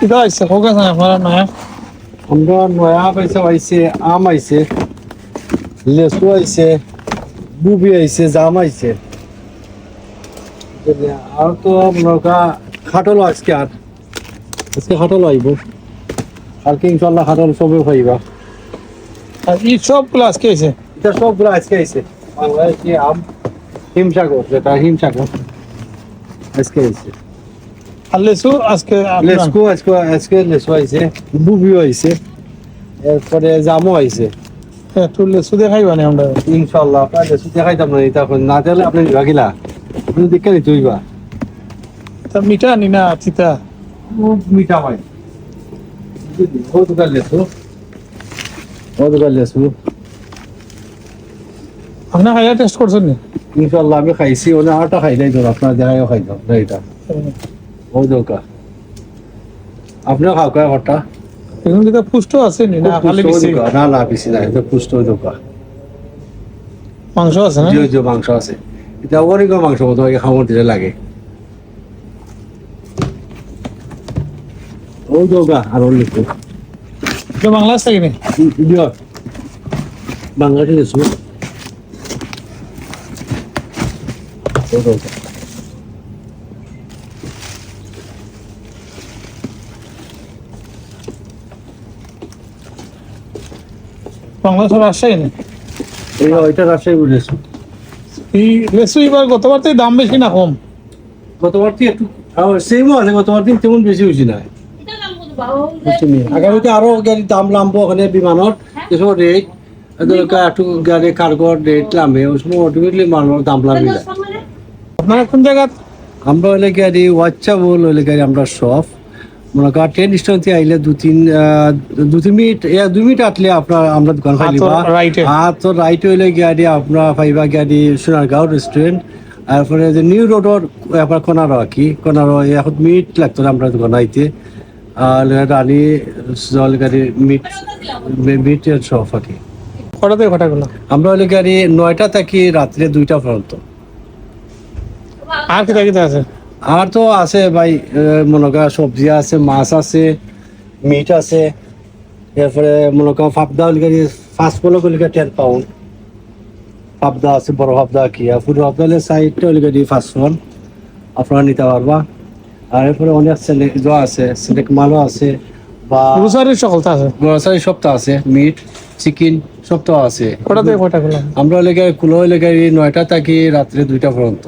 কিটা আইছে কোকা না আপনারা নয়া আমরা নয়া পয়সা আইছে আম আইছে লেসু আইছে বুবি আইছে জাম আইছে আর তো নৌকা খাটল আজকে আজকে খাটল আইব কালকে ইনশাল্লাহ খাটল সবে খাইবা আর এই সব ক্লাস কে আইছে এটা সবগুলো আজকে আইছে বাংলাদেশি আম হিমসাগর যেটা হিমসাগর আজকে আইছে আর লেসু আজকে লেসকো আজকে লেসু আইছে বুবিও আইছে এরপরে জামও আইছে একটু লেসু দেখাইবা না আমরা ইনশাল্লাহ আপনার লেসু দেখাইতাম না তখন না দিলে আপনি ভাগিলা আপনি দেখে নিতে হইবা তা মিঠা নি না চিতা খুব মিঠা ভাই ও দোকান লেসু আপনি খাইয়া টেস্ট করছেন নি ইনশাল্লাহ আমি খাইছি ওনে আটা খাই নাই ধর আপনার দেখাইও খাইতাম না এটা ও দোকা আপনিও খাও কয় ঘরটা এখন কিটা পুষ্ট আছে নি না খালি বিসি না পিসি না এটা পুষ্ট দোকা মাংস আছে না যে মাংস আছে এটা অনেক মাংস মতো খাওয়ার দিলে লাগে ও দোকা আর লিখো এটা বাংলা আছে কিনে বাংলাদেশ লেসু ও দোকা বাংলা সব আসছে না ওইটা রাজশাহী লেসু এই লেসু এবার গতবার তো দাম বেশি না কম গতবার থেকে একটু সেমও আছে গতবার দিন তেমন বেশি হয়েছে না আগামীতে আরো গাড়ির দাম নামবো ওখানে বিমানত কিছু রেট একটু গাড়ি কার্গোর রেট নামবে ওই সময় অটোমেটিকলি মালের দাম লাগবে না আপনারা কোন জায়গা আমরা হলে গাড়ি হোয়াটসঅ্যাপ হলে গাড়ি আমরা সব মনে করেন ট্রেন স্টেশন থেকে আইলে দু তিন মিনিট 2 মিনিট আটলে আপনার আমরা দোকান পাইবা আর তো রাইট হইলে গাড়ি আপনার পাইবা গাড়ি সোনারগাঁও রেস্টুরেন্ট তারপরে যে নিউ রোডর আপনার কোনারো কি কোনারো 1 মিনিট লাগতো আমরা দোকান আইতে আর রানী জল গাড়ি মিটের সব আর কি কটা থেকে কটাগুলো আমরা হলে গাড়ি 9টা থেকে রাত্রে 2টা পর্যন্ত আর কিটা কিটা আছে আর তো আছে ভাই মনে করেন সবজি আছে মাছ আছে মিট আছে এরপরে মনে করেন ফাপদা হলে গাড়ি 5 কিলো করে 10 পাউন্ড ফাপদা আছে বড় ফাপদা কি আর পুরো ফাপদা হলে 60 হলে গাড়ি 5 পাউন্ড আপনারা নিতে পারবা আর এরপরে অনেক আছে সিলেক্ট মালও আছে বা গ্রোসারির সকলটা আছে গ্রোসারি সবটা আছে মিট চিকেন সবটা আছে কটা থেকে কটাগুলো আমরা হলে গাড়ি কুলো হলে গাড়ি 9টা থেকে রাত্রে 2টা পর্যন্ত